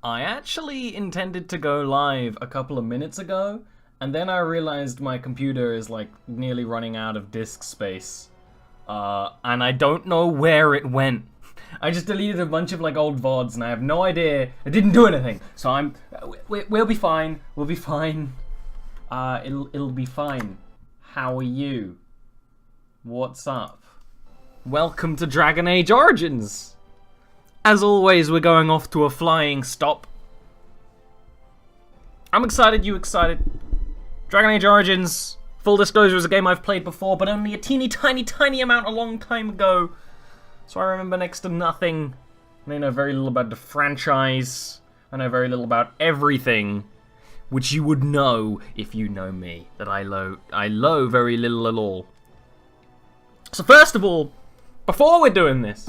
I actually intended to go live a couple of minutes ago, and then I realized my computer is like nearly running out of disk space. And I don't know where it went. I just deleted a bunch of like old VODs and I have no idea. I didn't do anything. So we'll be fine. We'll be fine. It'll be fine. How are you? What's up? Welcome to Dragon Age Origins. As always, we're going off to a flying stop. I'm excited, you excited? Dragon Age Origins, full disclosure, is a game I've played before, but only a teeny tiny amount a long time ago. So I remember next to nothing. I know very little about the franchise. I know very little about everything, which you would know if you know me, that I know very little at all. So first of all, before we're doing this,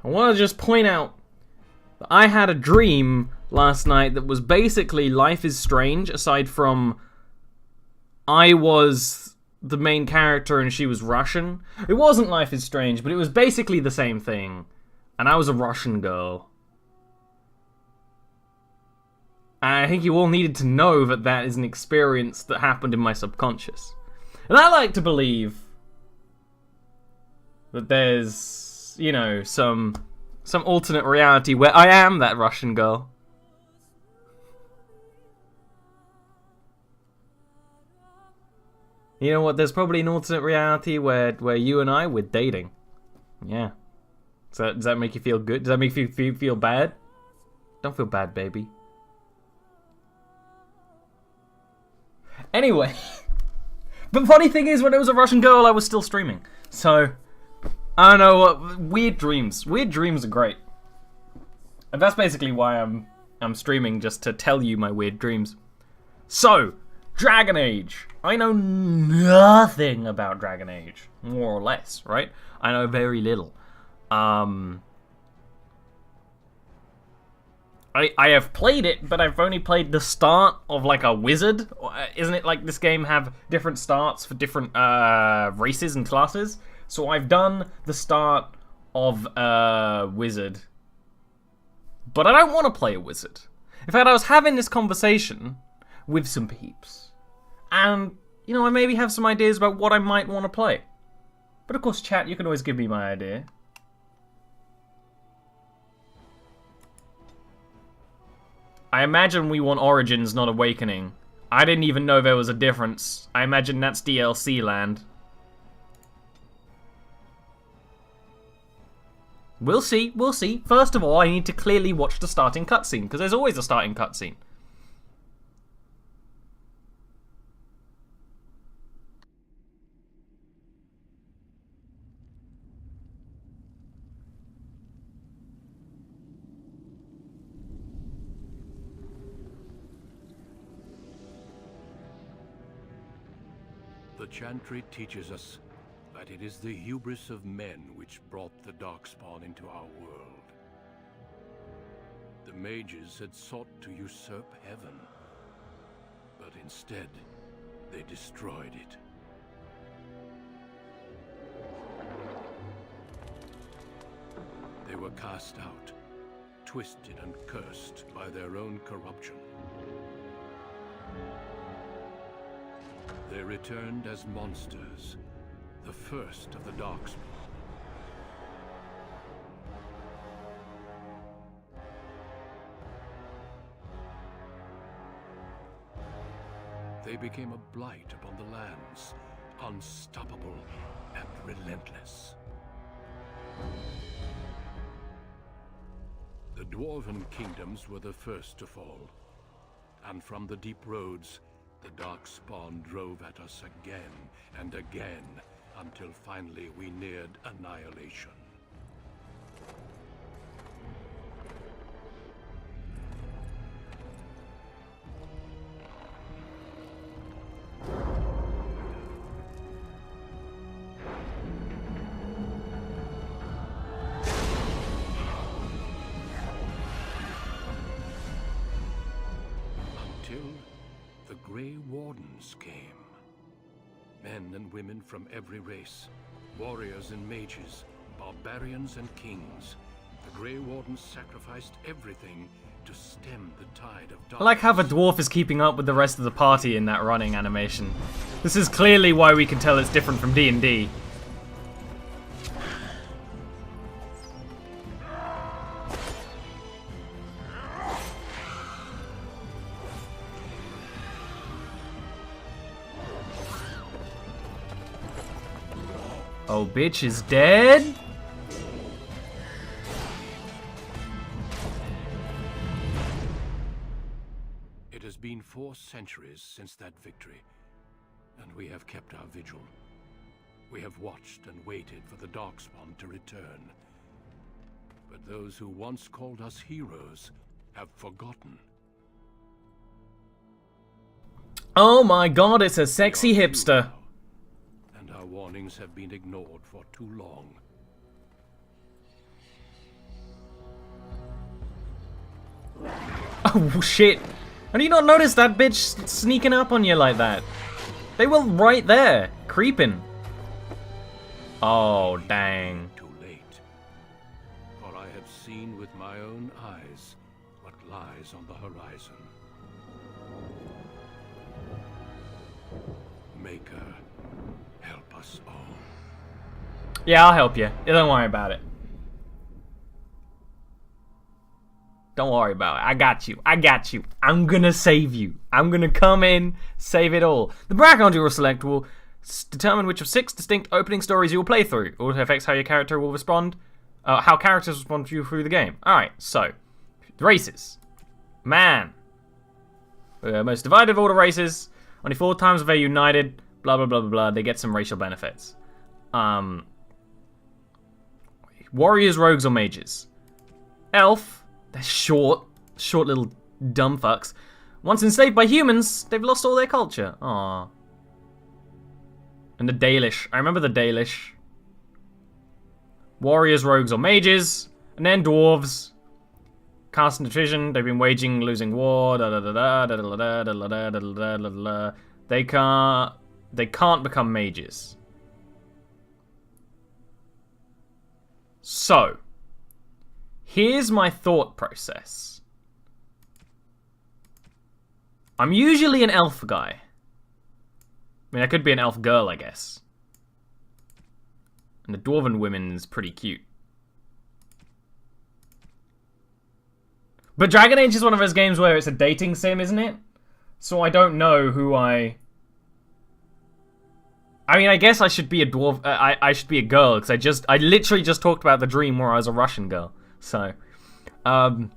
I want to just point out that I had a dream last night that was basically Life is Strange, aside from I was the main character and she was Russian. It wasn't Life is Strange, but it was basically the same thing. And I was a Russian girl. And I think you all needed to know that that is an experience that happened in my subconscious. And I like to believe that there's, you know, some alternate reality where I am that Russian girl. You know what? There's probably an alternate reality where you and I, we're dating. Yeah. So does that make you feel good? Does that make you feel bad? Don't feel bad, baby. Anyway. But funny thing is, when it was a Russian girl, I was still streaming. So I don't know what weird dreams. Weird dreams are great. And that's basically why I'm streaming, just to tell you my weird dreams. So, Dragon Age. I know nothing about Dragon Age, more or less, right? I know very little. I have played it, but I've only played the start of like a wizard. Isn't it like this game have different starts for different races and classes? So I've done the start of a wizard, but I don't want to play a wizard. In fact, I was having this conversation with some peeps, and, you know, I maybe have some ideas about what I might want to play. But of course, chat, you can always give me my idea. I imagine we want Origins, not Awakening. I didn't even know there was a difference. I imagine that's DLC land. We'll see, we'll see. First of all, I need to clearly watch the starting cutscene, because there's always a starting cutscene. The Chantry teaches us that it is the hubris of men which brought the Darkspawn into our world. The mages had sought to usurp heaven, but instead, they destroyed it. They were cast out, twisted and cursed by their own corruption. They returned as monsters, the first of the Darkspawn. They became a blight upon the lands, unstoppable and relentless. The Dwarven kingdoms were the first to fall, and from the deep roads, the Darkspawn drove at us again and again, until finally we neared annihilation. Until the Grey Wardens came. Men and women from every race, warriors and mages, barbarians and kings, The Grey Wardens sacrificed everything to stem the tide of darkness. I like how the dwarf is keeping up with the rest of the party in that running animation. This is clearly why we can tell it's different from D&D. Oh, bitch is dead? It has been 4 centuries since that victory, and we have kept our vigil. We have watched and waited for the Darkspawn to return. But those who once called us heroes have forgotten. Oh my god, it's a sexy hipster. And our warnings have been ignored for too long. Oh shit. How do you not notice that bitch sneaking up on you like that? They were right there, creeping. Oh, dang. Too late. For I have seen with my own eyes what lies on the horizon. Maker, help us all. Yeah, I'll help you. Don't worry about it. Don't worry about it. I got you. I got you. I'm gonna save you. I'm gonna come in, save it all. The background you will select will determine which of 6 distinct opening stories you will play through. It also affects how your character will respond, how characters respond to you through the game. Alright, so, the races. Man. Most divided of all the races. Only 4 times are they united. Blah, blah, blah, blah, blah. They get some racial benefits. Warriors, rogues, or mages. Elf. They're short little dumb fucks. Once enslaved by humans, they've lost all their culture. Aww. And the Dalish. I remember the Dalish. Warriors, rogues, or mages. And then dwarves. Caste and division. They've been waging losing war. They can't become mages. So, here's my thought process. I'm usually an elf guy. I mean, I could be an elf girl, I guess. And the dwarven women's pretty cute. But Dragon Age is one of those games where it's a dating sim, isn't it? So I don't know who I mean, I guess I should be a dwarf. I should be a girl, because I literally just talked about the dream where I was a Russian girl. So, and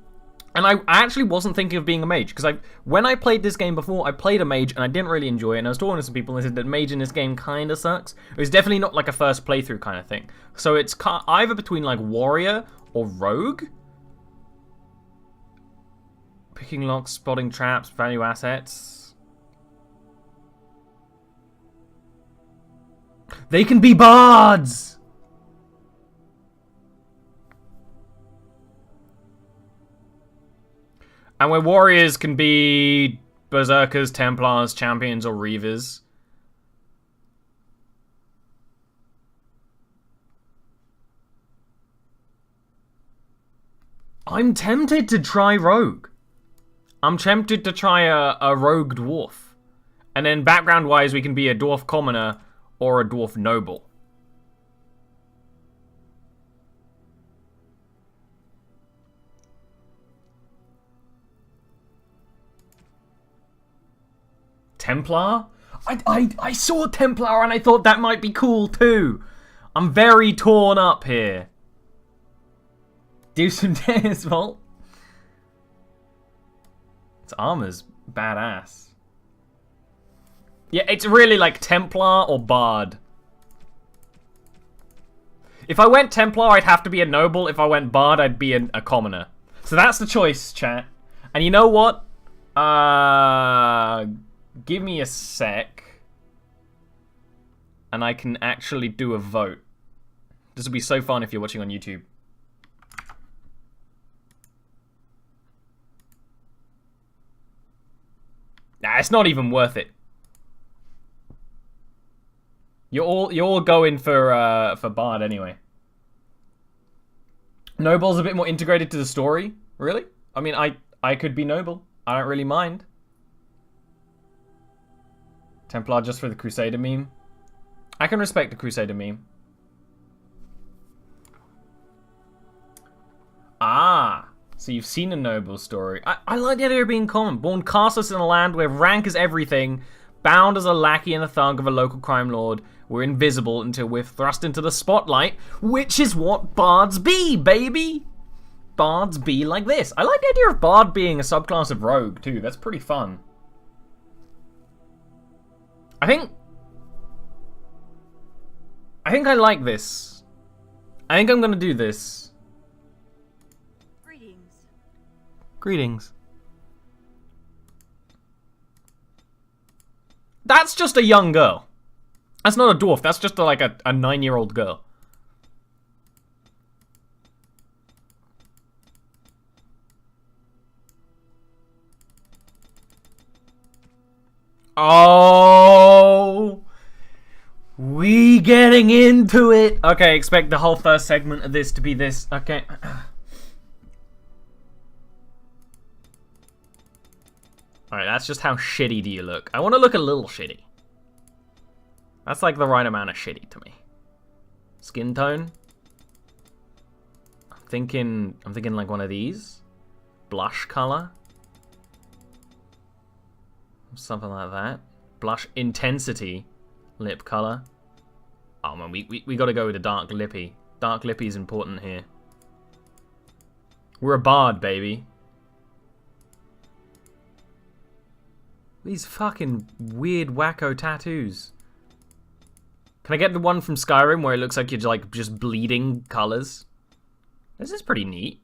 I actually wasn't thinking of being a mage, because when I played this game before, I played a mage and I didn't really enjoy it, and I was talking to some people and they said that mage in this game kind of sucks. It was definitely not like a first playthrough kind of thing. So it's either between like warrior or rogue. Picking locks, spotting traps, value assets. They can be bards! And where warriors can be berserkers, templars, champions, or reavers. I'm tempted to try rogue. I'm tempted to try a rogue dwarf. And then background-wise, we can be a dwarf commoner or a dwarf noble. Templar? I saw Templar and I thought that might be cool too. I'm very torn up here. Do some Days Vault. Its armor's badass. Yeah, it's really like Templar or Bard. If I went Templar, I'd have to be a noble. If I went Bard, I'd be a commoner. So that's the choice, chat. And you know what? Give me a sec. And I can actually do a vote. This would be so fun if you're watching on YouTube. Nah, it's not even worth it. You're all going for Bard anyway. Noble's a bit more integrated to the story. Really? I mean, I could be noble. I don't really mind. Templar just for the Crusader meme. I can respect the Crusader meme. Ah, so you've seen a noble story. I like the idea of being common. Born castless in a land where rank is everything. Bound as a lackey and a thug of a local crime lord. We're invisible until we're thrust into the spotlight, which is what bards be, baby. Bards be like this. I like the idea of bard being a subclass of rogue, too. That's pretty fun. I think I like this. I think I'm gonna do this. Greetings. Greetings. That's just a young girl. That's not a dwarf. That's just like a 9-year-old girl. Oh, we getting into it. Okay, expect the whole first segment of this to be this. Okay. Alright, that's just how shitty do you look. I want to look a little shitty. That's like the right amount of shitty to me. Skin tone. I'm thinking like one of these. Blush color. Something like that. Blush intensity. Lip color. Oh man, we gotta go with a dark lippy. Dark lippy is important here. We're a bard, baby. These fucking weird wacko tattoos. Can I get the one from Skyrim where it looks like you're like just bleeding colors? This is pretty neat.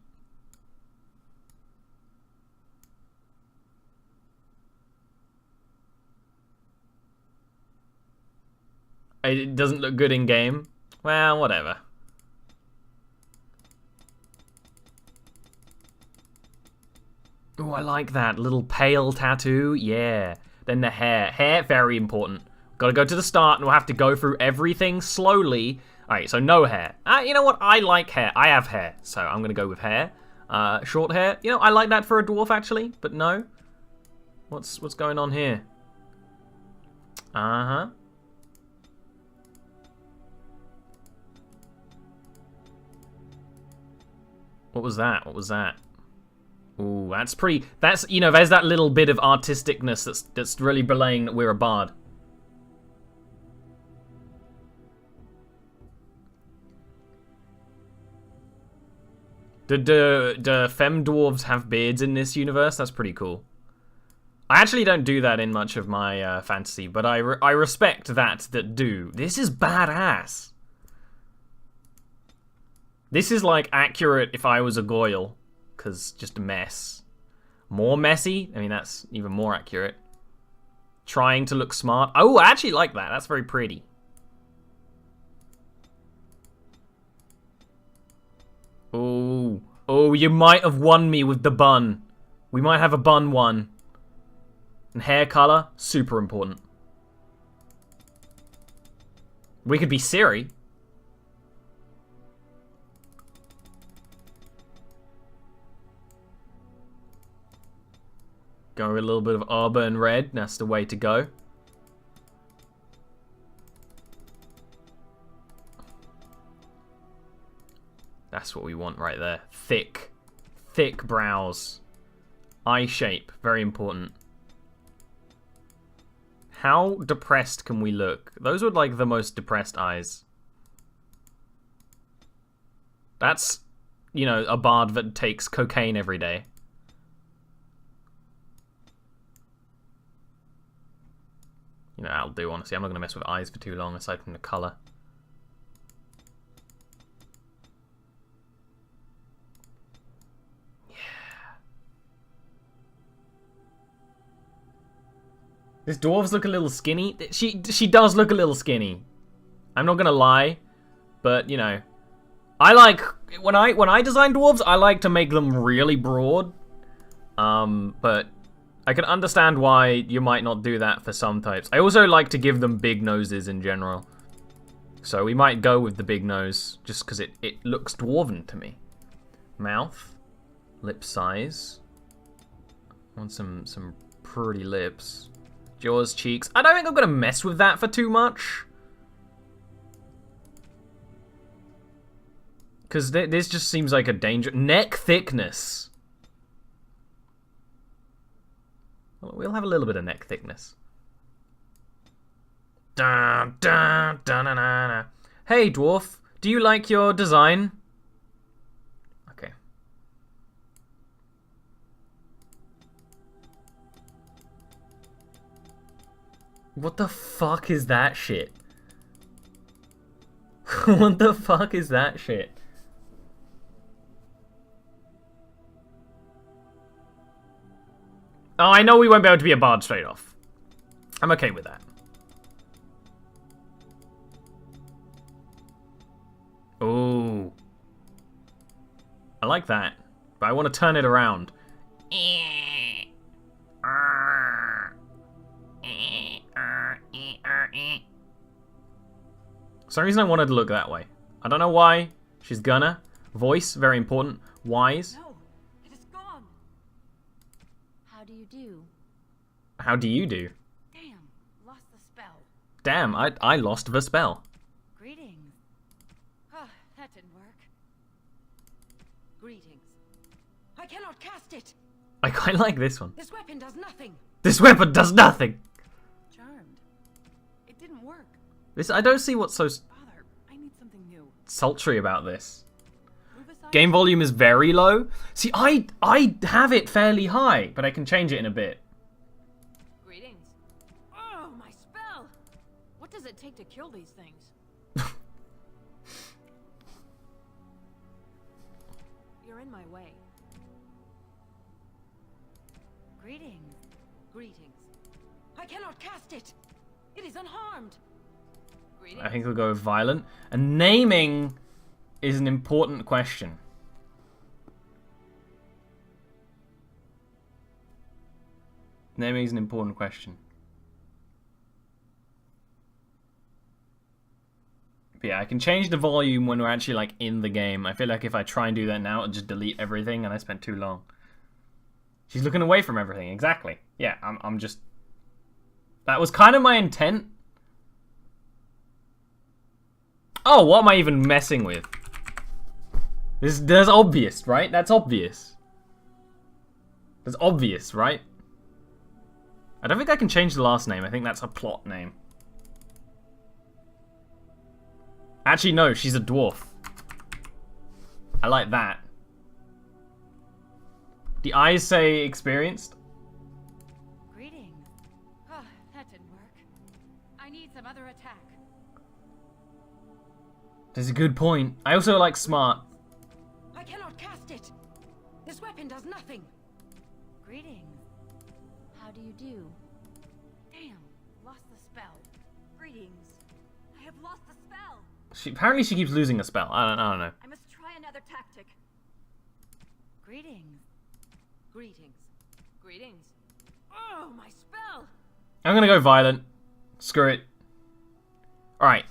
It doesn't look good in game. Well, whatever. Oh, I like that little pale tattoo. Yeah. Then the hair. Hair, very important. Gotta go to the start and we'll have to go through everything slowly. Alright, so no hair. You know what? I like hair. I have hair, so I'm gonna go with hair. Short hair. You know, I like that for a dwarf actually, but no. What's going on here? Uh-huh. What was that? What was that? Ooh, that's pretty... That's, you know, there's that little bit of artisticness that's really belaying that we're a bard. Do femme dwarves have beards in this universe? That's pretty cool. I actually don't do that in much of my fantasy, but I respect that do. This is badass. This is like accurate if I was a Goyle, because just a mess. More messy? I mean, that's even more accurate. Trying to look smart. Oh, I actually like that. That's very pretty. Oh, you might have won me with the bun. We might have a bun one. And hair color, super important. We could be Siri. Go with a little bit of auburn red. That's the way to go. That's what we want right there. Thick. Thick brows. Eye shape. Very important. How depressed can we look? Those were like the most depressed eyes. That's, you know, a bard that takes cocaine every day. You know, I'll do, honestly. I'm not going to mess with eyes for too long, aside from the colour. Yeah. This dwarves look a little skinny. She does look a little skinny. I'm not going to lie. But, you know. I like... When I design dwarves, I like to make them really broad. But... I can understand why you might not do that for some types. I also like to give them big noses in general. So we might go with the big nose, just because it looks dwarven to me. Mouth. Lip size. I want some pretty lips. Jaws, cheeks. I don't think I'm gonna mess with that for too much. Because this just seems like a danger. Neck thickness. Well, we'll have a little bit of neck thickness. Dun, dun, dun, dun, dun, dun. Hey, Dwarf. Do you like your design? Okay. What the fuck is that shit? What the fuck is that shit? Oh, I know we won't be able to be a bard straight off. I'm okay with that. Oh. I like that. But I want to turn it around. For some reason I wanted to look that way. I don't know why. She's gonna. Voice, very important. Wise. No, it is gone. How do you do? How do you do? Damn, lost the spell. Damn, I lost the spell. Greetings. Ah, that didn't work. Greetings. I cannot cast it. I quite like this one. This weapon does nothing. This weapon does nothing. Charmed. It didn't work. I don't see what's so Father, I need something new. sultry about this. Move aside. Game volume is very low. See, I have it fairly high, but I can change it in a bit. Greetings. Oh, my spell. What does it take to kill these things? You're in my way. Greetings. Greetings. I cannot cast it. It is unharmed. Greetings. I think we'll go with violent. And naming is an important question. Naming is an important question. But yeah, I can change the volume when we're actually like in the game. I feel like if I try and do that now, it'll just delete everything and I spent too long. She's looking away from everything, exactly. Yeah, I'm just... That was kind of my intent. Oh, what am I even messing with? That's obvious, right? That's obvious. That's obvious, right? I don't think I can change the last name. I think that's a plot name. Actually, no, she's a dwarf. I like that. The eyes say experienced. Greetings. Ah, that didn't work. I need some other attack. That's a good point. I also like smart. I cannot cast it. This weapon does nothing. Greetings. How do you do? Damn, lost the spell. Greetings. I have lost the spell. Apparently she keeps losing a spell. I don't know. I must try another tactic. Greetings. Greetings. Greetings. Oh, my spell! I'm gonna go violent. Screw it. Alright.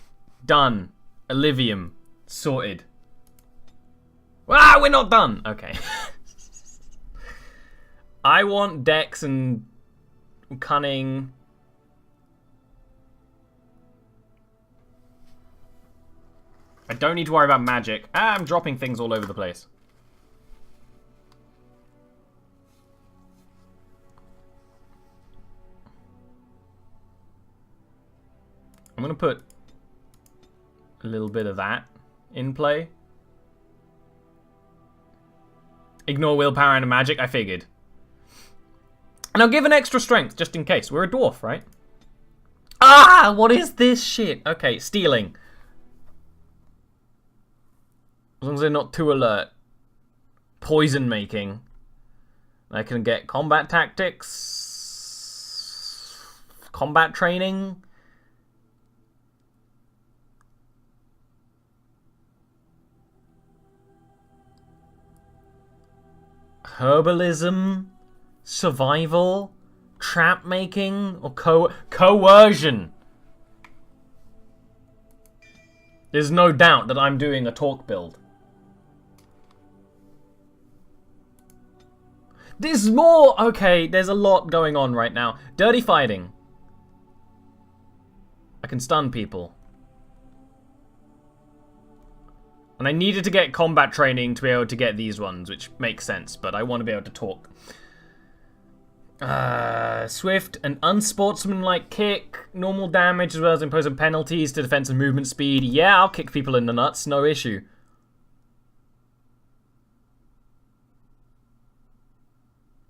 Done. Olivium. Sorted. Ah, we're not done! Okay. I want Dex and Cunning. I don't need to worry about magic. Ah, I'm dropping things all over the place. I'm gonna put a little bit of that in play. Ignore willpower and magic, I figured. And I'll give an extra strength, just in case. We're a dwarf, right? Ah, what is this shit? Okay, stealing. As long as they're not too alert. Poison making. I can get combat tactics. Combat training. Herbalism. Survival. Trap making. Or coercion. There's no doubt that I'm doing a talk build. There's more! Okay, there's a lot going on right now. Dirty fighting. I can stun people. And I needed to get combat training to be able to get these ones, which makes sense, but I want to be able to talk. Swift and unsportsmanlike kick, normal damage as well as imposing penalties to defense and movement speed. Yeah, I'll kick people in the nuts, no issue.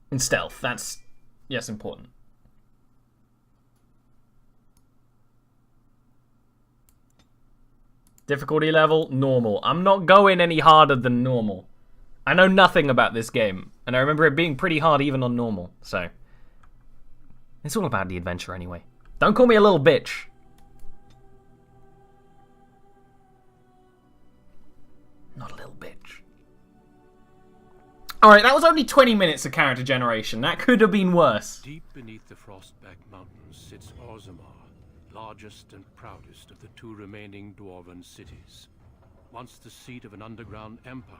And stealth, that's, yes, important. Difficulty level, normal. I'm not going any harder than normal. I know nothing about this game, and I remember it being pretty hard even on normal, so... It's all about the adventure anyway. Don't call me a little bitch. Not a little bitch. Alright, that was only 20 minutes of character generation. That could have been worse. Deep beneath the Frostback Mountains sits Orzammar, largest and proudest of the two remaining Dwarven cities. Once the seat of an underground empire,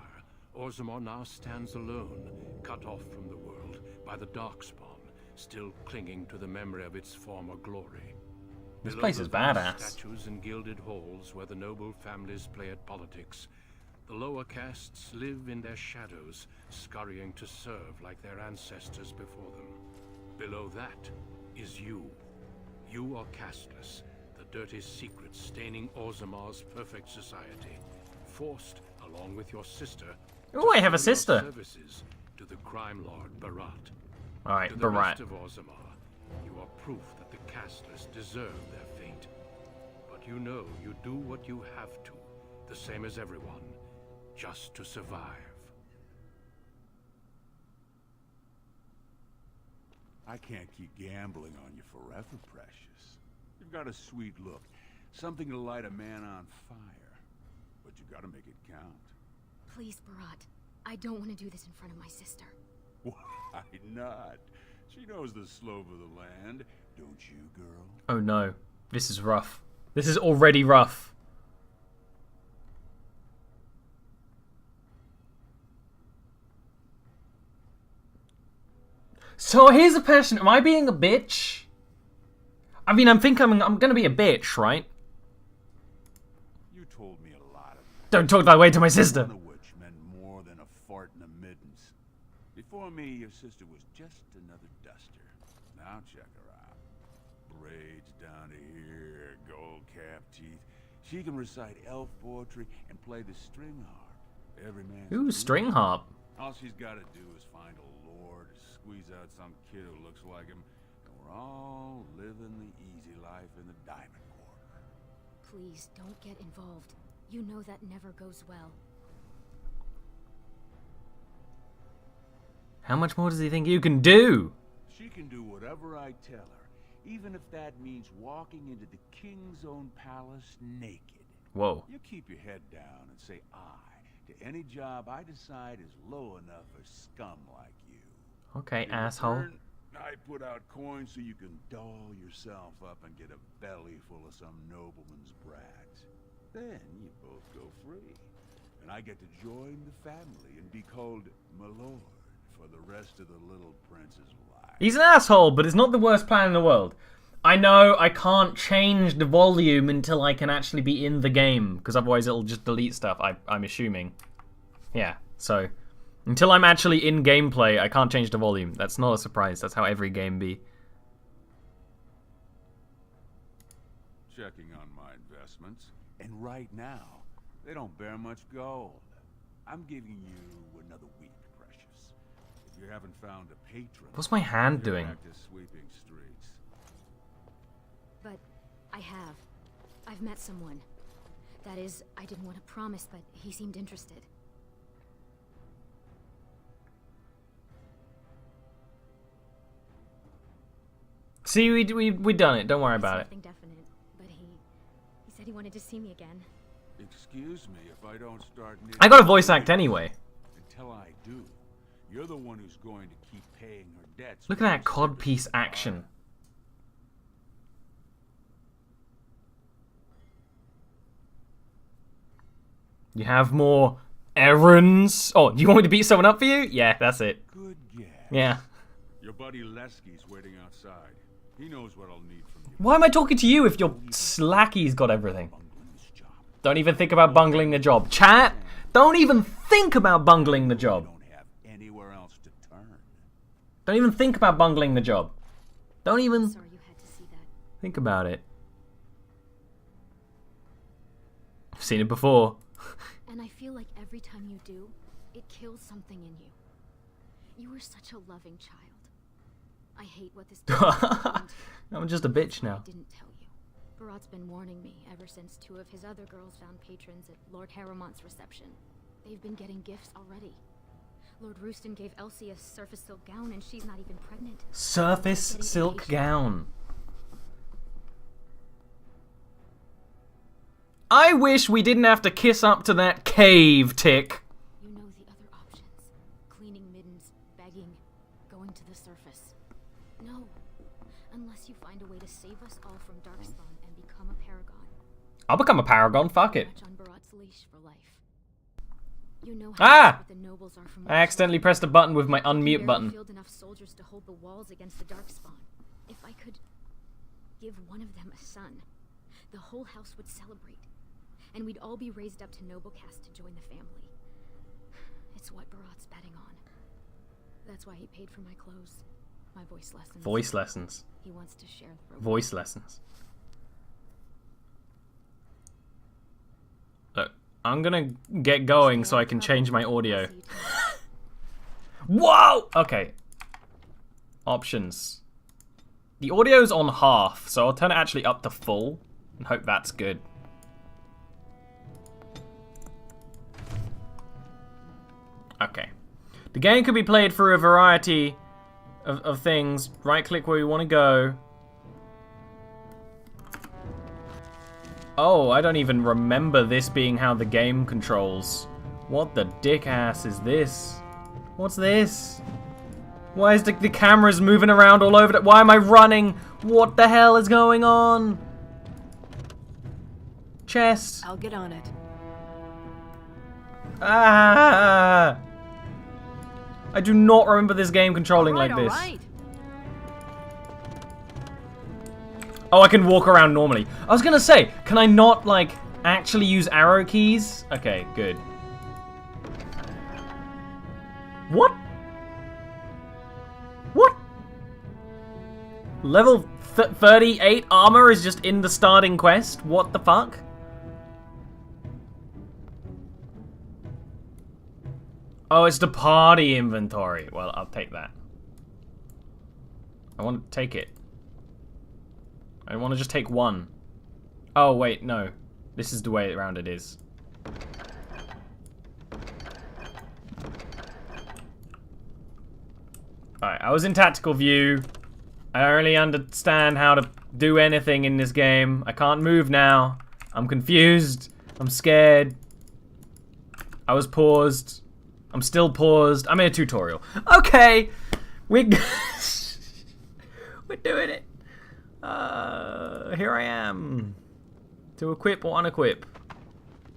Orzammar now stands alone, cut off from the world by the Darkspawn, still clinging to the memory of its former glory. This Below place the is vast badass. Statues and gilded halls where the noble families play at politics, the lower castes live in their shadows, scurrying to serve like their ancestors before them. Below that is you. You are casteless, the dirty secret staining Orzammar's perfect society, forced, along with your sister, Ooh, I have a sell your sister. services to the crime lord Barat. Alright, To the Barat. rest of Orzammar, you are proof that the casteless deserve their fate. But you know you do what you have to, the same as everyone, just to survive. I can't keep gambling on you forever, Precious. You've got a sweet look, something to light a man on fire. But you gotta make it count. Please, Barat. I don't want to do this in front of my sister. Why not? She knows the slope of the land, don't you, girl? Oh no. This is rough. This is already rough. So here's the question. Am I being a bitch? I mean, I'm gonna be a bitch, right? You told me a lot of Don't talk that way to my sister. One of which meant more than a fart in a middens. Before me, your sister was just another duster. Now check her out. Braids down to here, gold cap teeth. She can recite elf poetry and play the string harp. Every man's Ooh, dream. string harp. All she's got to do is find a lord, squeeze out some kid who looks like him, and we're all living the easy life in the Diamond Quarter. Please, don't get involved. You know that never goes well. How much more does he think you can do? She can do whatever I tell her, even if that means walking into the king's own palace naked. Whoa. You keep your head down and say aye to any job I decide is low enough for scum like you. Okay, In asshole. return, I put out coins so you can doll yourself up and get a belly full of some nobleman's brats. Then you both go free, and I get to join the family and be called my lord for the rest of the little prince's life. He's an asshole, but it's not the worst plan in the world. I know I can't change the volume until I can actually be in the game, because otherwise it'll just delete stuff, I'm assuming. Yeah, so... Until I'm actually in gameplay, I can't change the volume. That's not a surprise, that's how every game be. Checking on my investments, and right now, they don't bear much gold. I'm giving you another week, Precious. If you haven't found a patron... What's my hand you're doing? back to sweeping streets. But I have. I've met someone. That is, I didn't want to promise, but he seemed interested. See, we done it, don't worry about it. Nothing definite, but he said he wanted to see me again. Excuse me if I don't start... I got a voice act anyway. Until I do, you're the one who's going to keep paying her debts. Look at that codpiece action. You have more errands? Oh, do you want me to beat someone up for you? Yeah, that's it. Good guess. Yeah. Your buddy Lesky's waiting outside. He knows what I'll need from you. Why am I talking to you if your Slacky's got everything? Bungling this job. Don't even think about bungling the job. Chat! Don't even think about bungling the job. Don't have anywhere else to turn. Don't even think about bungling the job. Don't even Sorry you had to see that. think about it. I've seen it before. And I feel like every time you do, it kills something in you. You were such a loving child. I hate what this I'm just a bitch I now. didn't tell you. Barat's been warning me ever since 2 of his other girls found patrons at Lord Harrowmont's reception. They've been getting gifts already. Lord Rooston gave Elsie a surface silk gown and she's not even pregnant. Surface silk gown. I wish we didn't have to kiss up to that cave, Tick. You know the other options. Cleaning middens, begging, going to the surface. No. Unless you find a way to save us all from Darkspawn and become a paragon. I'll become a paragon, fuck it. Match on Barat's leash for life. You know Ah! desperate the nobles are for I accidentally pressed a button with my unmute button. Field enough soldiers to hold the walls against the Darkspawn. If I could give one of them a son, the whole house would celebrate. And we'd all be raised up to noble caste to join the family. It's what Barat's betting on. That's why he paid for my clothes, my voice lessons. Voice lessons. He wants to share the reward. Voice lessons. Look, I'm gonna get going so I can change my audio. Whoa! Okay. Options. The audio's on half, so I'll turn it actually up to full and hope that's good. Okay. The game can be played through a variety of things. Right click where you want to go. Oh, I don't even remember this being how the game controls. What the dick ass is this? What's this? Why is the camera's moving around all over? Why am I running? What the hell is going on? Chest. I'll get on it. Ah! I do not remember this game controlling like this. Alright. Oh, I can walk around normally. I was gonna say, can I not, like, actually use arrow keys? Okay, good. What? What? Level 38 armor is just in the starting quest? What the fuck? Oh, it's the party inventory. Well, I'll take that. I want to take it. I want to just take one. Oh, wait, no. This is the way around it is. Alright, I was in tactical view. I don't really understand how to do anything in this game. I can't move now. I'm confused. I'm scared. I was paused. I'm still paused. I'm in a tutorial. Okay, we're doing it. Here I am. To equip or unequip.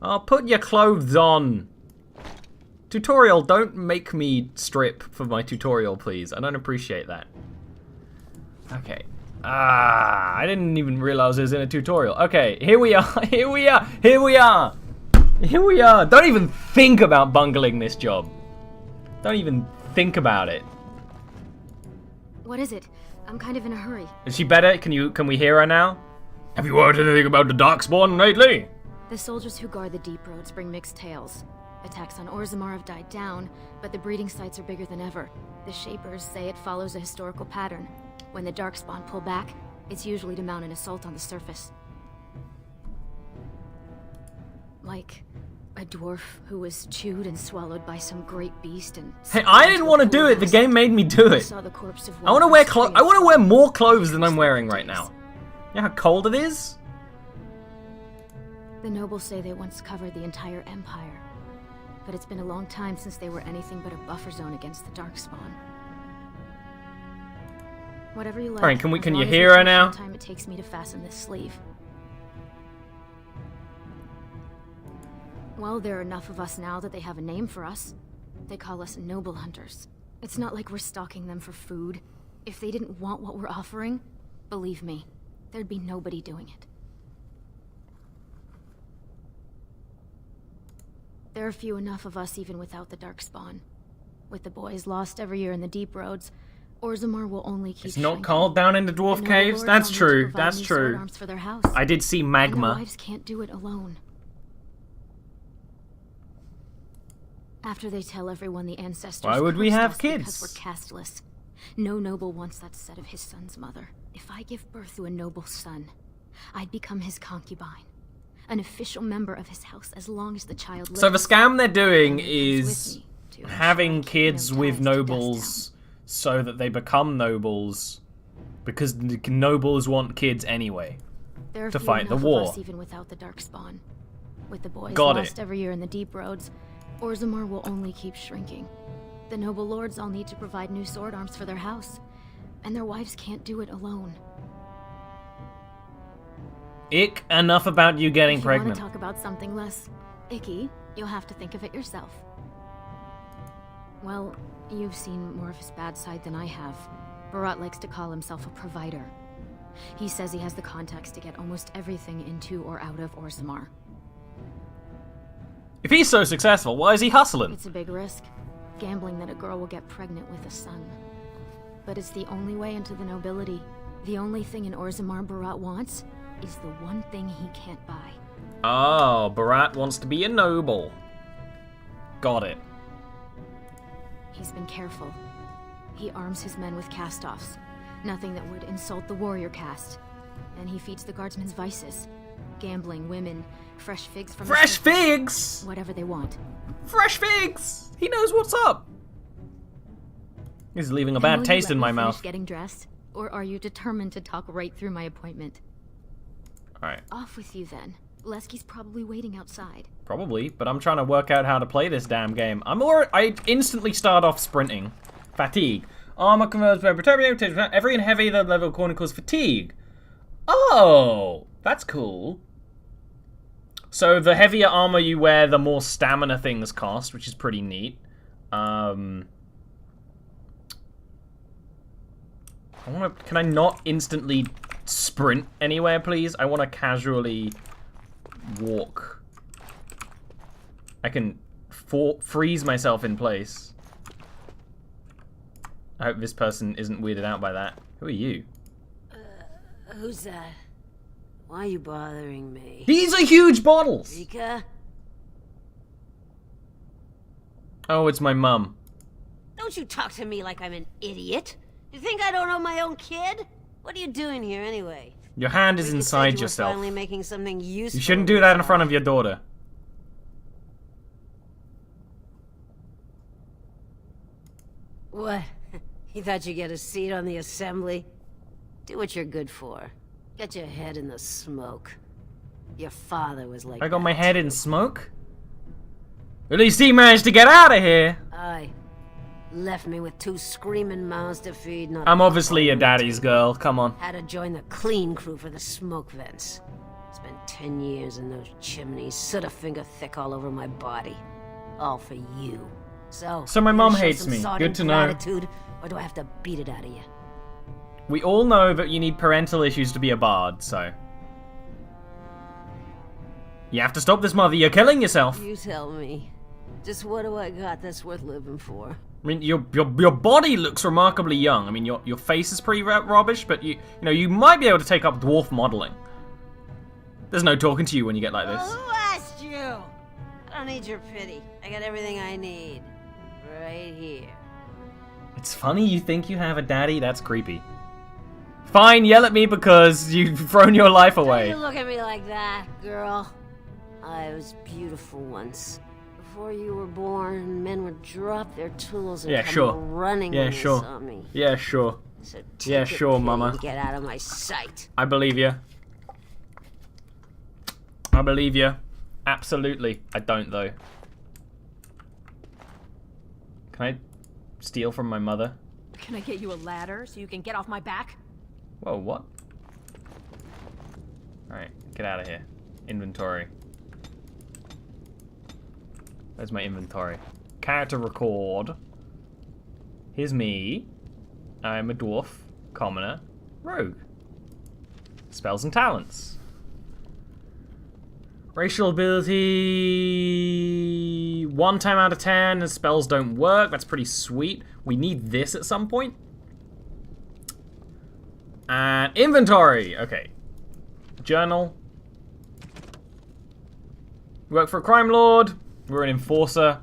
Oh, put your clothes on. Tutorial, don't make me strip for my tutorial, please. I don't appreciate that. Okay. Ah, I didn't even realize it was in a tutorial. Okay, here we are. Here we are. Here we are. Here we are. Don't even think about bungling this job. Don't even think about it. What is it? I'm kind of in a hurry. Is she better? Can we hear her now? Have you heard anything about the Darkspawn lately? The soldiers who guard the deep roads bring mixed tales. Attacks on Orzammar have died down, but the breeding sites are bigger than ever. The Shapers say it follows a historical pattern. When the Darkspawn pull back, it's usually to mount an assault on the surface. Like a dwarf who was chewed and swallowed by some great beast and... Hey, I didn't want to do it. The game made me do it. Saw the corpse of I want to wear I want to wear more clothes than I'm wearing right now. You know how cold it is? The nobles say they once covered the entire empire, but it's been a long time since they were anything but a buffer zone against the Darkspawn. Whatever you like. Alright, can as you long as hear you her take now? the time it takes me to fasten this sleeve. Well, there are enough of us now that they have a name for us. They call us noble hunters. It's not like we're stalking them for food. If they didn't want what we're offering, believe me, there'd be nobody doing it. There are few enough of us even without the Darkspawn. With the boys lost every year in the deep roads, Orzammar will only keep It's not shrinking. cold down in the dwarf The caves? noble That's lords all need to true. provide That's new sword true. arms for their house. I did see And their magma. wives can't do it alone. After they tell everyone the ancestors Why would we cursed have us kids? because we're casteless. No noble wants that said of his son's mother. If I give birth to a noble son, I'd become his concubine. An official member of his house as long as the child lives. So the scam they're doing And he comes is with me to having ensure kids no with ties to nobles so that they become nobles, because the nobles want kids anyway. There are to few fight the enough war. of us even without the Darkspawn. With the boys Got lost it. every year in the deep roads, Orzammar will only keep shrinking. The noble lords all need to provide new sword arms for their house, and their wives can't do it alone. Ick, enough about you getting If you want pregnant. to talk about something less icky, you'll have to think of it yourself. Well, you've seen more of his bad side than I have. Barat likes to call himself a provider. He says he has the contacts to get almost everything into or out of Orzammar. If he's so successful, why is he hustling? It's a big risk, gambling that a girl will get pregnant with a son. But it's the only way into the nobility. The only thing in Orzammar Barat wants is the one thing he can't buy. Oh, Barat wants to be a noble. Got it. He's been careful. He arms his men with cast-offs. Nothing that would insult the warrior caste. And he feeds the guardsmen's vices. Gambling, women, fresh figs from the Fresh surface. figs! Whatever they want. Fresh figs! He knows what's up. He's leaving a And will bad you taste let in me my finish mouth. getting dressed? Or are you determined to talk right through my appointment? Alright, Off with you then. Lesky's probably waiting outside. probably, but I'm trying to work out how to play this damn game. I instantly start off sprinting. Fatigue. Armor converts by every and heavy level corner causes fatigue. Oh, that's cool. So the heavier armor you wear, the more stamina things cost, which is pretty neat. Can I not instantly sprint anywhere, please? I want to casually walk. I can freeze myself in place. I hope this person isn't weirded out by that. Who are you? Who's that? Why are you bothering me? These are huge bottles! Rika? Oh, it's my mum. Don't you talk to me like I'm an idiot. You think I don't know my own kid? What are you doing here anyway? Your hand is Rika said inside you were yourself. Finally making something useful. You shouldn't do that in front of your daughter. What? You thought you'd get a seat on the assembly? Do what you're good for. Get your head in the smoke. Your father was like I got that, my head too. in smoke? At least he managed to get out of here! Aye. Left me with 2 screaming mouths to feed. Not I'm a obviously your bone daddy's to girl, come on. Had to join the clean crew for the smoke vents. Spent 10 years in those chimneys, soot a finger thick all over my body. All for you. So my you mom gonna show hates some me. sort Good of to know. gratitude, or do I have to beat it out of you? We all know that you need parental issues to be a bard, so... You have to stop this, mother, you're killing yourself! You tell me. Just what do I got that's worth living for? I mean, your body looks remarkably young. I mean, your face is pretty rubbish, but you know, you might be able to take up dwarf modeling. There's no talking to you when you get like this. Who asked you? I don't need your pity. I got everything I need. Right here. It's funny you think you have a daddy, that's creepy. Fine, yell at me because you've thrown your life Don't away. you look at me like that, girl. I was beautiful once. Before you were born, men would drop their tools and Yeah, come sure. running Yeah, when sure. they saw me. Yeah, sure. So Yeah, take it, sure, kid, mama. and get out of my sight. I believe you. I believe you. Absolutely. I don't, though. Can I steal from my mother? Can I get you a ladder so you can get off my back? Whoa, what? Alright, get out of here. Inventory. Where's my inventory? Character record. Here's me. I'm a dwarf, commoner, rogue. Spells and talents. Racial ability... 1 time out of 10, and spells don't work. That's pretty sweet. We need this at some point. And inventory. Okay. Journal. Work for a crime lord. We're an enforcer.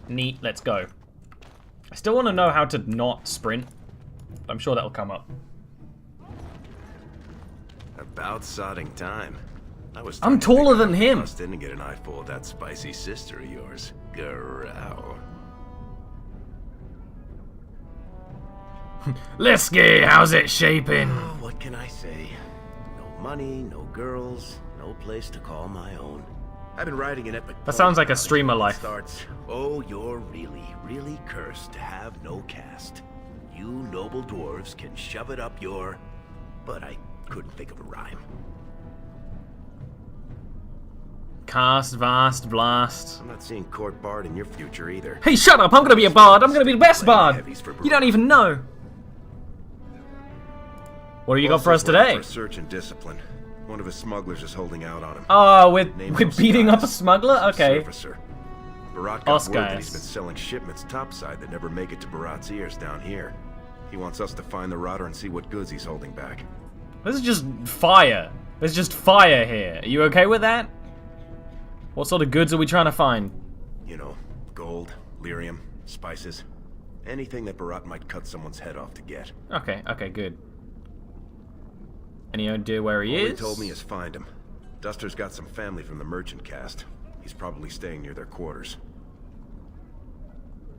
Neat, let's go. I still want to know how to not sprint. I'm sure that'll come up. About sodding time. I'm taller than him. Bust in and get an eyeful of that spicy sister of yours. Growl. Lisky, how's it shaping? Oh, what can I say? No money, no girls, no place to call my own. I've been riding an epic. That sounds like a pony streamer life. Starts. Oh, you're really, really cursed to have no caste. You noble dwarves can shove it up your... But I couldn't think of a rhyme. Cast, vast, blast. I'm not seeing court bard in your future either. Hey, shut up! I'm gonna be a bard! I'm gonna be the best bard! You don't even know! What do you got for us today? For search and discipline. One of his smugglers is holding out on him. Oh, we're beating up a smuggler? Okay. Barat got word that he's been selling shipments topside that never make it to Barat's ears down here. He wants us to find the rotter and see what goods he's holding back. This is just fire. There's just fire here. Are you okay with that? What sort of goods are we trying to find? You know, gold, lyrium, spices. Anything that Barat might cut someone's head off to get. Okay, okay, good. Any idea where he All is? he told me is find him. Duster's got some family from the merchant caste. He's probably staying near their quarters.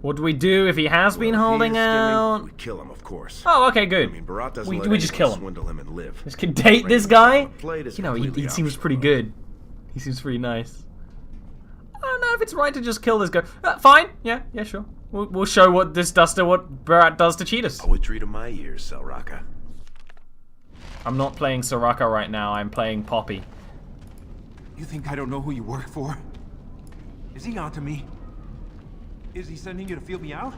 What do we do if he has been holding out? We kill him, of course. Oh, okay, good. I mean, Barat doesn't we just kill him. Swindle him and live. Just can date this guy? You know, he seems pretty good. He seems pretty nice. I don't know if it's right to just kill this guy. Fine, yeah, sure. We'll show what Barat does to cheat us. Poetry to my ears, Selraka. I'm not playing Soraka right now, I'm playing Poppy. You think I don't know who you work for? Is he onto me? Is he sending you to feel me out?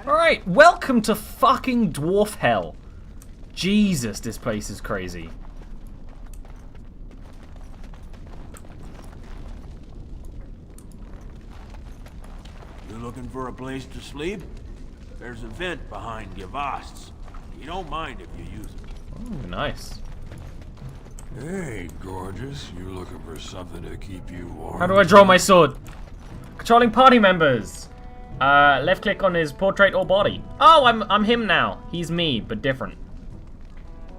Alright, welcome to fucking Dwarf Hell. Jesus, this place is crazy. You looking for a place to sleep? There's a vent behind your wasnt. You don't mind if you use it. Ooh, nice. Hey, gorgeous. You looking for something to keep you warm? How do I draw my sword? Controlling party members. Left click on his portrait or body. Oh, I'm him now. He's me, but different.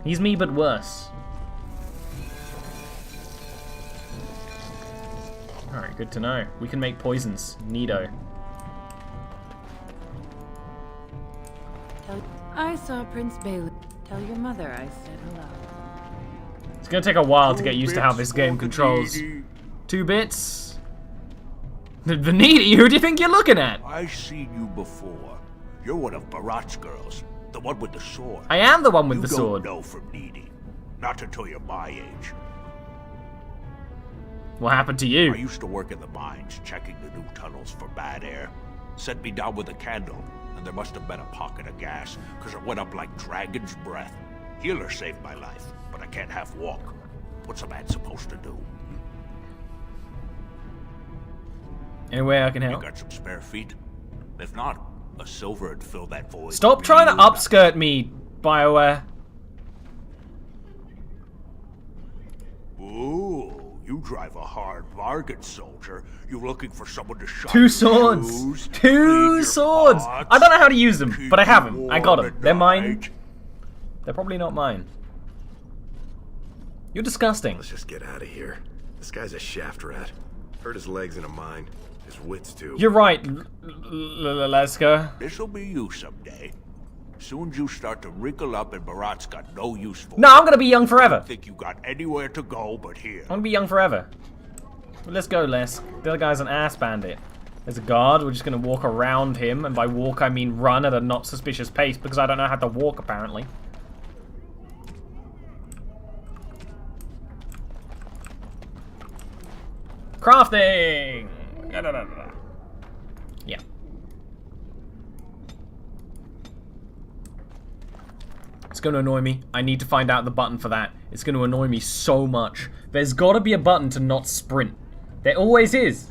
He's me, but worse. Alright, good to know. We can make poisons. Neato. I saw Prince Bailey. Tell your mother I said hello. It's gonna take a while to get used to how this game controls. 2 bits? The needy? Who do you think you're looking at? I've seen you before. You're one of Barat's girls. The one with the sword. I am the one with the sword. You don't know from needy. Not until you're my age. What happened to you? I used to work in the mines, checking the new tunnels for bad air. Set me down with a candle, and there must have been a pocket of gas, because it went up like dragon's breath. Healer saved my life, but I can't half walk. What's a man supposed to do? Any way I can You help? got some spare feet? If not, a silver would fill that void. Stop trying to upskirt me, BioWare. Ooh, you drive a hard bargain, soldier. You looking for someone to shine 2 your swords. shoes, 2 clean your swords. pots, I don't know how to use them, keep but I have you them. I got warm them. at They're mine. night. They're probably not mine. You're disgusting. Let's just get out of here. This guy's a shaft rat. Hurt his legs in a mine. His wits too. You're right, Leska. This'll be you someday. Soon as you start to wrinkle up and Barat's got no use for No, I'm gonna be young forever. think you got anywhere to go but here. I'm gonna be young forever. Let's go, Les. The other guy's an ass bandit. There's a guard. We're just gonna walk around him, and by walk I mean run at a not suspicious pace because I don't know how to walk apparently. Crafting. Yeah. It's going to annoy me. I need to find out the button for that. It's going to annoy me so much. There's got to be a button to not sprint. There always is.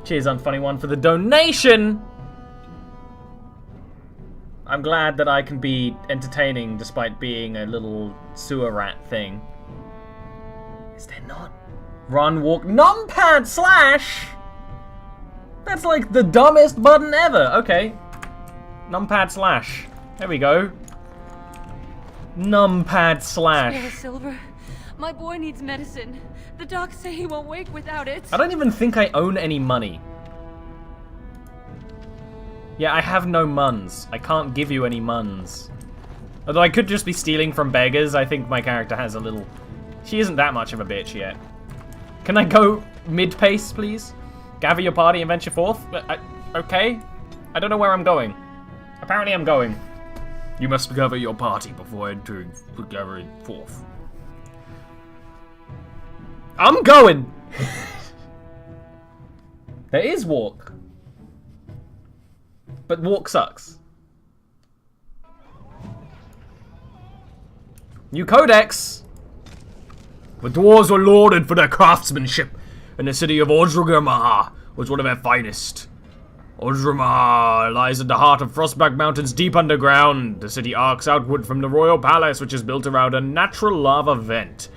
Cheers, Unfunny One, for the donation. I'm glad that I can be entertaining despite being a little sewer rat thing. Is there not? Run, walk, numpad slash! That's like the dumbest button ever. Okay. Numpad slash. There we go. Numpad slash. Spare silver. My boy needs medicine. The docs say he won't wake without it. I don't even think I own any money. Yeah, I have no muns. I can't give you any muns. Although I could just be stealing from beggars. I think my character has a little... She isn't that much of a bitch yet. Can I go mid-pace, please? Gather your party and venture forth? Okay. I don't know where I'm going. Apparently I'm going. You must gather your party before entering gathering forth. I'm going! There is walk. But walk sucks. New codex! The dwarves were lauded for their craftsmanship, and the city of Orgrimmar was one of their finest. Orgrimmar lies at the heart of Frostback Mountains deep underground. The city arcs outward from the royal palace, which is built around a natural lava vent,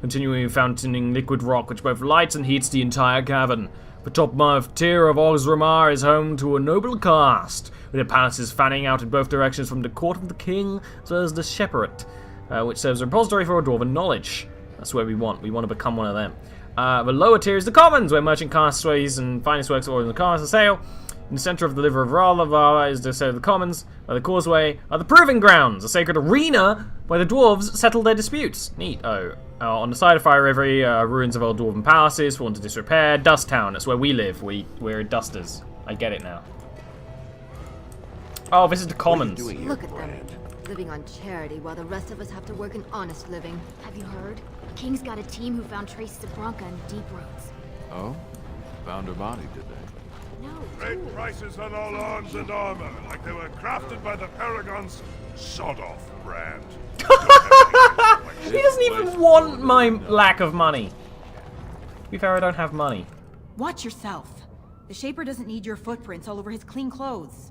continually fountaining liquid rock which both lights and heats the entire cavern. The topmost tier of Orgrimmar is home to a noble caste, with their palaces fanning out in both directions from the court of the king as well as the shepherd, which serves as a repository for dwarven knowledge. That's where we want. We want to become one of them. The lower tier is the commons, where merchant castaways and finest works of ore in the cars are sale. In the center of the river of Ralava is the set of the commons. By the causeway are the proving grounds, a sacred arena where the dwarves settle their disputes. Neat. On the side of Fire River, ruins of old dwarven palaces, fallen to disrepair. Dust Town, that's where we live. We're dusters. I get it now. Oh, this is the commons. Look at them, living on charity while the rest of us have to work an honest living. Have you heard? King's got a team who found traces of Bronca in deep roads. Oh? Found her body, did they? No. Great prices on all arms and armor, like they were crafted by the Paragon's sod-off brand. He doesn't even want my lack of money. To be fair, I don't have money. Watch yourself. The Shaper doesn't need your footprints all over his clean clothes.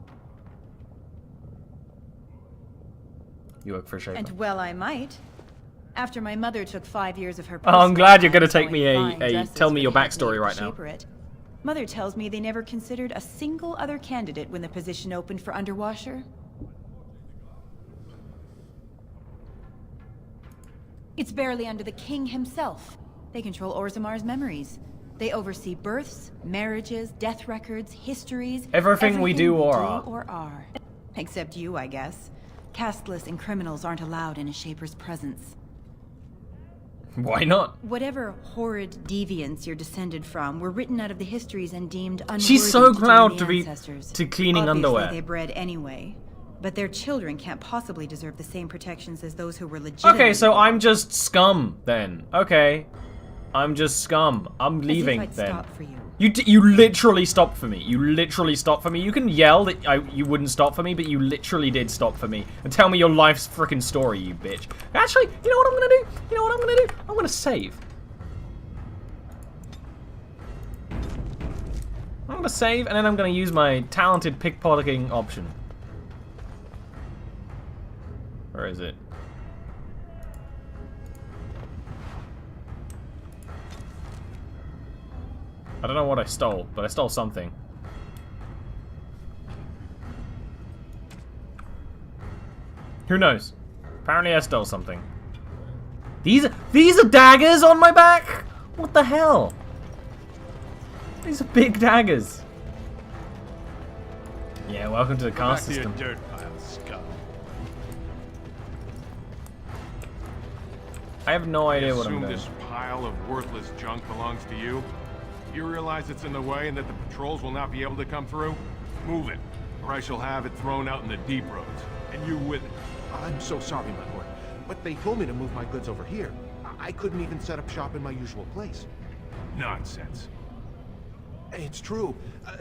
You work for Shaper. And well, I might. After my mother took 5 years of her Oh, I'm glad you're going gonna take me tell me your backstory right now. Mother tells me they never considered a single other candidate when the position opened for underwasher. It's barely under the king himself. They control Orzamar's memories. They oversee births, marriages, death records, histories. Everything we do or are. Except you, I guess. Casteless and criminals aren't allowed in a Shaper's presence. Why not? Whatever horrid deviants you're descended from were written out of the histories and deemed unworthy. She's so to proud to be cleaning Obviously, underwear. they bred anyway. But their children can't possibly deserve the same protections as those who were legitimate. Okay, so I'm just scum then. Okay. I'm just scum. I'm leaving As if I'd then. stop for you. You literally stopped for me. You literally stopped for me. You can yell that you wouldn't stop for me, but you literally did stop for me. And tell me your life's freaking story, you bitch. Actually, you know what I'm gonna do? You know what I'm gonna do? I'm gonna save. I'm gonna save, and then I'm gonna use my talented pickpocketing option. Where is it? I don't know what I stole, but I stole something. Who knows? Apparently I stole something. These are daggers on my back? What the hell? These are big daggers. Yeah, welcome to the caste system. Dirt pile, scum. I have no idea what I'm Assume doing. this pile of worthless junk belongs to you? You realize it's in the way and that the patrols will not be able to come through? Move it, or I shall have it thrown out in the deep roads, and you with it. I'm so sorry, my lord, but they told me to move my goods over here. I couldn't even set up shop in my usual place. Nonsense. It's true.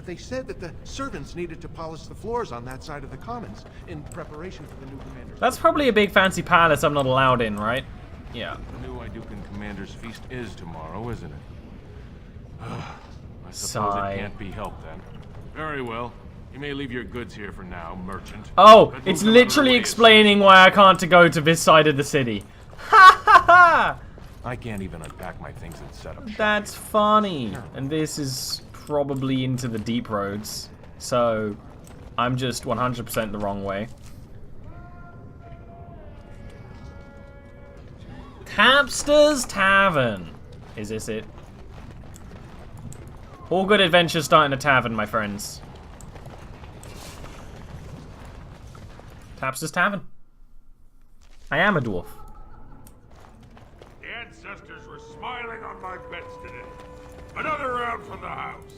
They said that the servants needed to polish the floors on that side of the commons in preparation for the new commander's... That's probably a big fancy palace I'm not allowed in, right? Yeah. The new Idukan Commander's feast is tomorrow, isn't it? I suppose Sigh. it can't be helped then. Very well. You may leave your goods here for now, merchant. Oh, But it's move them out of the literally way explaining why I can't go to this side of the city. Ha ha ha! I can't even unpack my things and set up shop. That's funny. And this is probably into the deep roads. So, I'm just 100% the wrong way. Tapster's Tavern. Is this it? All good adventures start in a tavern, my friends. Tapster's Tavern. I am a dwarf. The ancestors were smiling on my beds today. Another round from the house.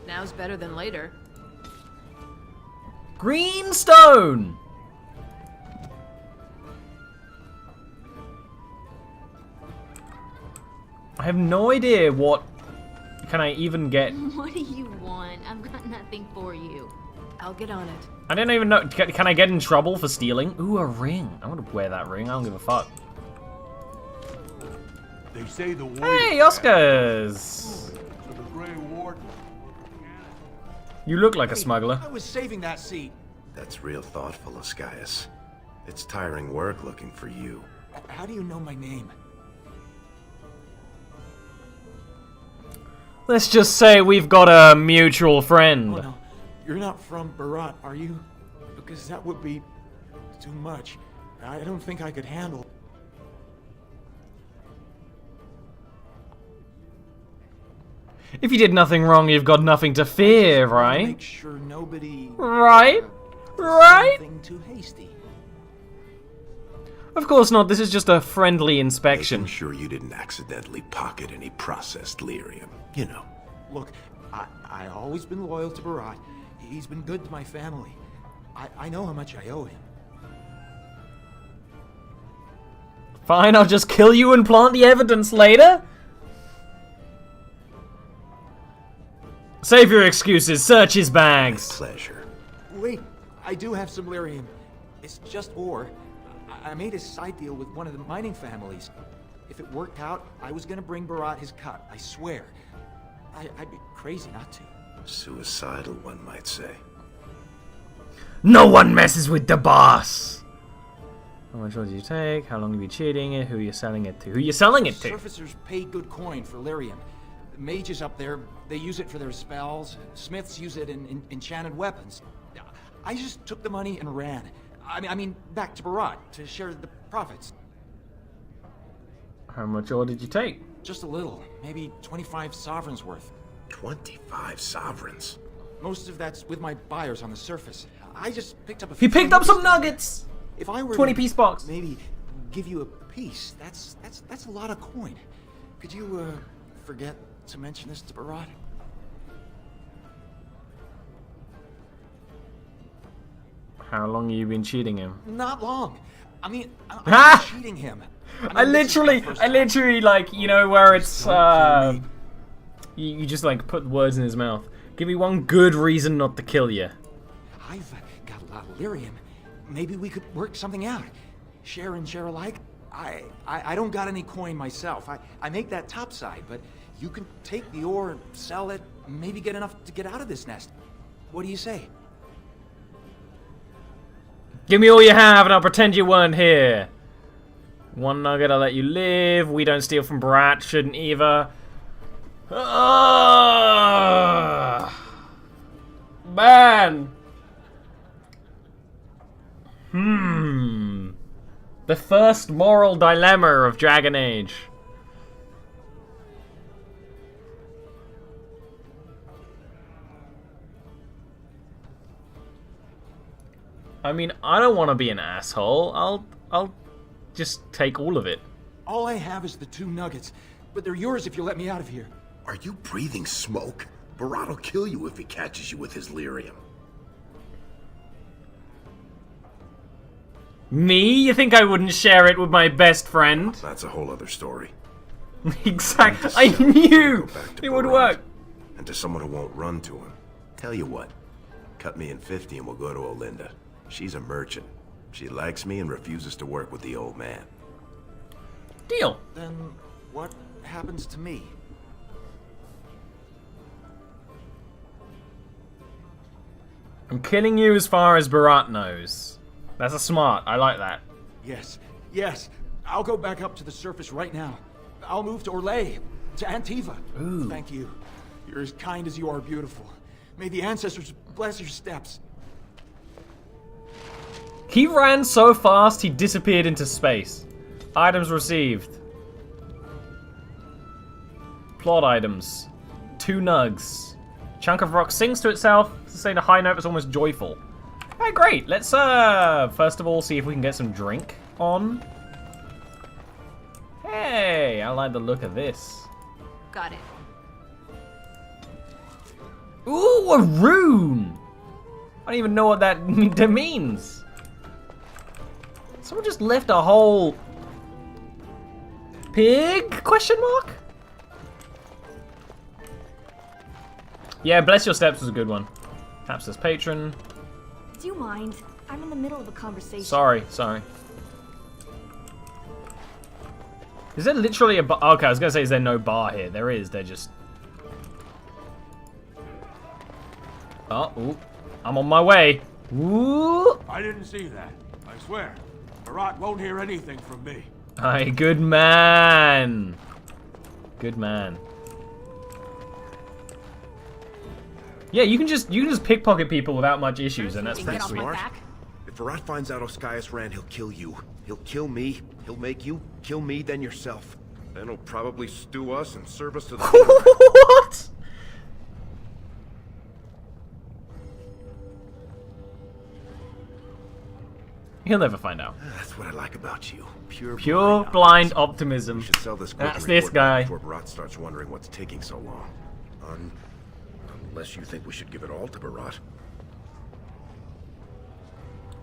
Now's better than later. Greenstone! I have no idea what can I even get. What do you want? I've got nothing for you. I'll get on it. I don't even know. Can I get in trouble for stealing? Ooh, a ring. I want to wear that ring. I don't give a fuck. They say the Hey, Oscars! So the Grey Warden. You look like a smuggler. I was saving that seat. That's real thoughtful, Oscaius. It's tiring work looking for you. How do you know my name? Let's just say we've got a mutual friend. Oh, no. You're not from Barat, are you? Because that would be too much. I don't think I could handle. If you did nothing wrong, you've got nothing to fear, right? Make sure nobody. Right? Right? Anything too hasty. Of course not. This is just a friendly inspection. I'm sure you didn't accidentally pocket any processed lyrium. You know. Look, I always been loyal to Barat. He's been good to my family. I know how much I owe him. Fine, I'll just kill you and plant the evidence later. Save your excuses. Search his bags. Pleasure. Wait, I do have some lyrium. It's just ore. I made a side deal with one of the mining families. If it worked out, I was gonna bring Barat his cut, I swear. I'd be crazy not to. Suicidal, one might say. No one messes with the boss. How much would you take? How long have you been cheating it? Who are you selling it to? Who are you selling it to? Surfacers pay good coin for lyrium. The mages up there, they use it for their spells. Smiths use it in enchanted weapons. I just took the money and ran. I mean, back to Barat to share the profits. How much ore did you take? Just a little, maybe 25 sovereigns worth. 25 sovereigns? Most of that's with my buyers on the surface. I just picked up a He few picked up some nuggets. If I were 20-piece box. maybe give you a piece, that's a lot of coin. Could you forget to mention this to Barat? How long have you been cheating him? Not long. I mean, I'm not cheating him. I literally, like, you know, where it's, you just, like, put words in his mouth. Give me one good reason not to kill you. I've got a lot of lyrium. Maybe we could work something out. Share and share alike. I don't got any coin myself. I make that top side, but you can take the ore and sell it, maybe get enough to get out of this nest. What do you say? Give me all you have and I'll pretend you weren't here. One nugget, I'll let you live. We don't steal from Brat, shouldn't either. Man. The first moral dilemma of Dragon Age. I mean, I don't want to be an asshole. I'll just take all of it. All I have is the 2 nuggets, but they're yours if you let me out of here. Are you breathing smoke? Barat will kill you if he catches you with his lyrium. Me? You think I wouldn't share it with my best friend? That's a whole other story. Exactly. I knew it would work. and to someone who won't run to him. Tell you what, cut me in 50 and we'll go to Olinda. She's a merchant. She likes me and refuses to work with the old man. Deal. Then what happens to me? I'm killing you as far as Barat knows. That's a smart. I like that. Yes, yes. I'll go back up to the surface right now. I'll move to Orlais, to Antiva. Ooh. Thank you. You're as kind as you are beautiful. May the ancestors bless your steps. He ran so fast, he disappeared into space. Items received. Plot items. 2 nugs. Chunk of rock sings to itself. Sustain a high note that's almost joyful. Alright, great. Let's, first of all, see if we can get some drink on. Hey, I like the look of this. Got it. Ooh, a rune! I don't even know what that means. Someone just left a whole pig? Question mark? Yeah, bless your steps was a good one. Perhaps as patron. Do you mind? I'm in the middle of a conversation. Sorry. Is there literally a bar? Okay, I was gonna say, is there no bar here? There is. They're just. Oh, ooh. I'm on my way. Ooh. I didn't see that. I swear. Barat won't hear anything from me. Aye, good man. Good man. Yeah, you can just pickpocket people without much issues, and that's pretty sweet. If Barat finds out Oskias ran, he'll kill you. He'll kill me. He'll make you kill me, then yourself. Then he'll probably stew us and serve us to the. What? He'll never find out. That's what I like about you. Pure blind optimism. We should sell this quick That's this guy. before Barat starts wondering what's taking so long. Unless you think we should give it all to Barat.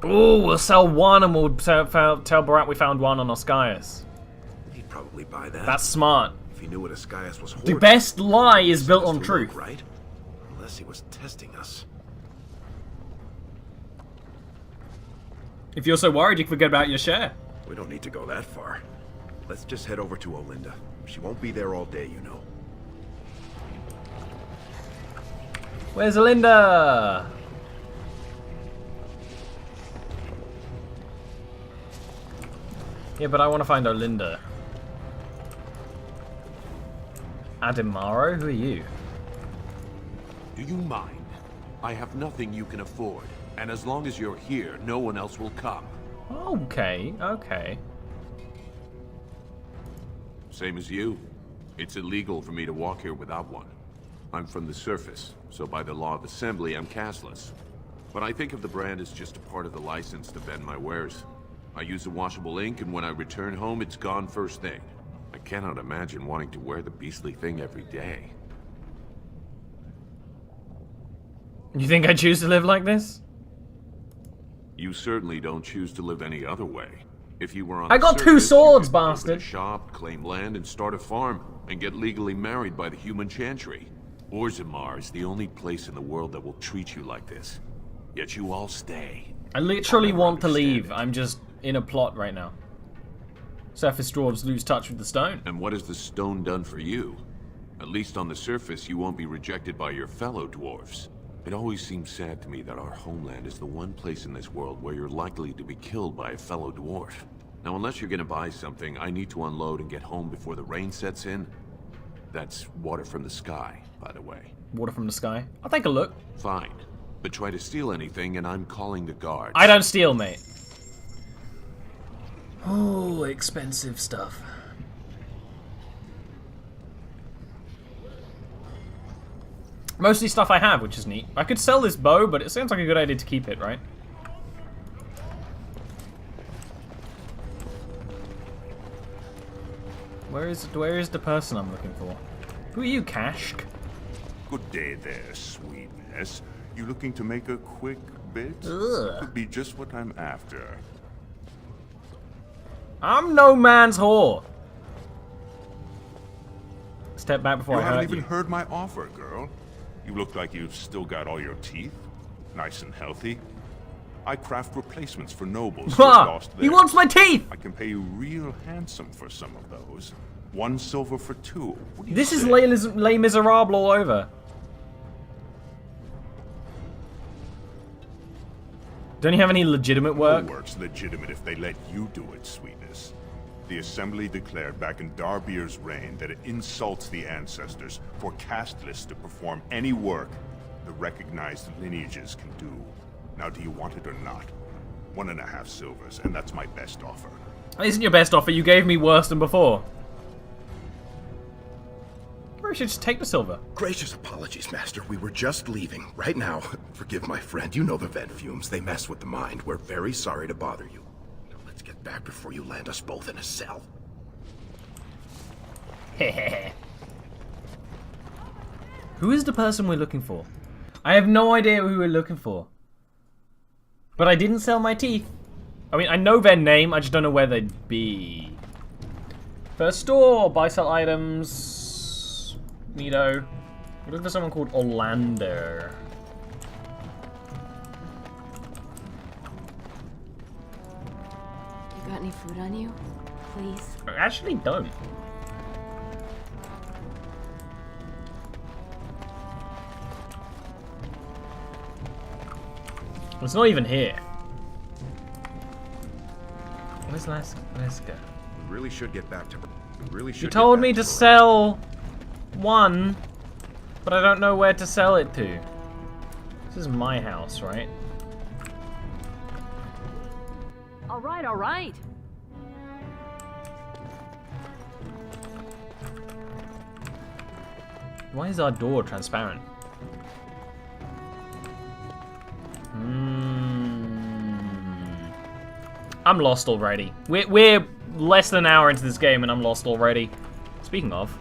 Ooh, we'll sell one and we'll tell Barat we found one on Oskias. He'd probably buy that. That's smart. If he knew what Oskias was The hoarding, best lie is built on truth. right? Unless he was testing us. If you're so worried, you can forget about your share. We don't need to go that far. Let's just head over to Olinda. She won't be there all day, you know. Where's Olinda? Yeah, but I want to find Olinda. Adimaro? Who are you? Do you mind? I have nothing you can afford, and as long as you're here, no one else will come. Okay. Same as you. It's illegal for me to walk here without one. I'm from the surface, so by the law of assembly, I'm cashless. But I think of the brand as just a part of the license to vend my wares. I use a washable ink, and when I return home, it's gone first thing. I cannot imagine wanting to wear the beastly thing every day. You think I choose to live like this? You certainly don't choose to live any other way. If you were on I the got surface, 2 swords, you could open bastard. a shop, claim land, and start a farm, and get legally married by the human chantry. Orzammar is the only place in the world that will treat you like this. Yet you all stay. I literally want to leave. I'm just in a plot right now. Surface dwarves lose touch with the stone. And what has the stone done for you? At least on the surface, you won't be rejected by your fellow dwarves. It always seems sad to me that our homeland is the one place in this world where you're likely to be killed by a fellow dwarf. Now, unless you're gonna buy something, I need to unload and get home before the rain sets in. That's water from the sky, by the way. Water from the sky? I'll take a look. Fine. But try to steal anything and I'm calling the guards. I don't steal, mate. Oh, expensive stuff. Mostly stuff I have, which is neat. I could sell this bow, but it sounds like a good idea to keep it, right? Where is the person I'm looking for? Who are you, Kashk? Good day there, sweetness. You looking to make a quick bit? Ugh. Could be just what I'm after. I'm no man's whore. Step back before You I haven't hurt even you. heard my offer, girl. You look like you've still got all your teeth. Nice and healthy. I craft replacements for nobles who have lost theirs. He wants my teeth! I can pay you real handsome for some of those. 1 silver for 2. What do you This say? is Les Miserables all over. Don't you have any legitimate work? No work's legitimate if they let you do it, sweetness. The Assembly declared back in Darbier's reign that it insults the ancestors for casteless to perform any work the recognized lineages can do. Now, do you want it or not? 1.5 silvers, and that's my best offer. Isn't your best offer? You gave me worse than before. Or I should just take the silver. Gracious apologies, Master. We were just leaving. Right now, forgive my friend. You know the vent fumes. They mess with the mind. We're very sorry to bother you. Now let's get back before you land us both in a cell. Who is the person we're looking for? I have no idea who we're looking for. But I didn't sell my teeth. I mean, I know their name, I just don't know where they'd be. First store, buy sell items. Neato. We're looking for someone called Orlando. You got any food on you? Please? I actually don't. It's not even here. Where's Let's go. We really should get back to... You told me to sell one, but I don't know where to sell it to. This is my house, right? All right, all right. Why is our door transparent? I'm lost already. We're less than an hour into this game and I'm lost already. Speaking of,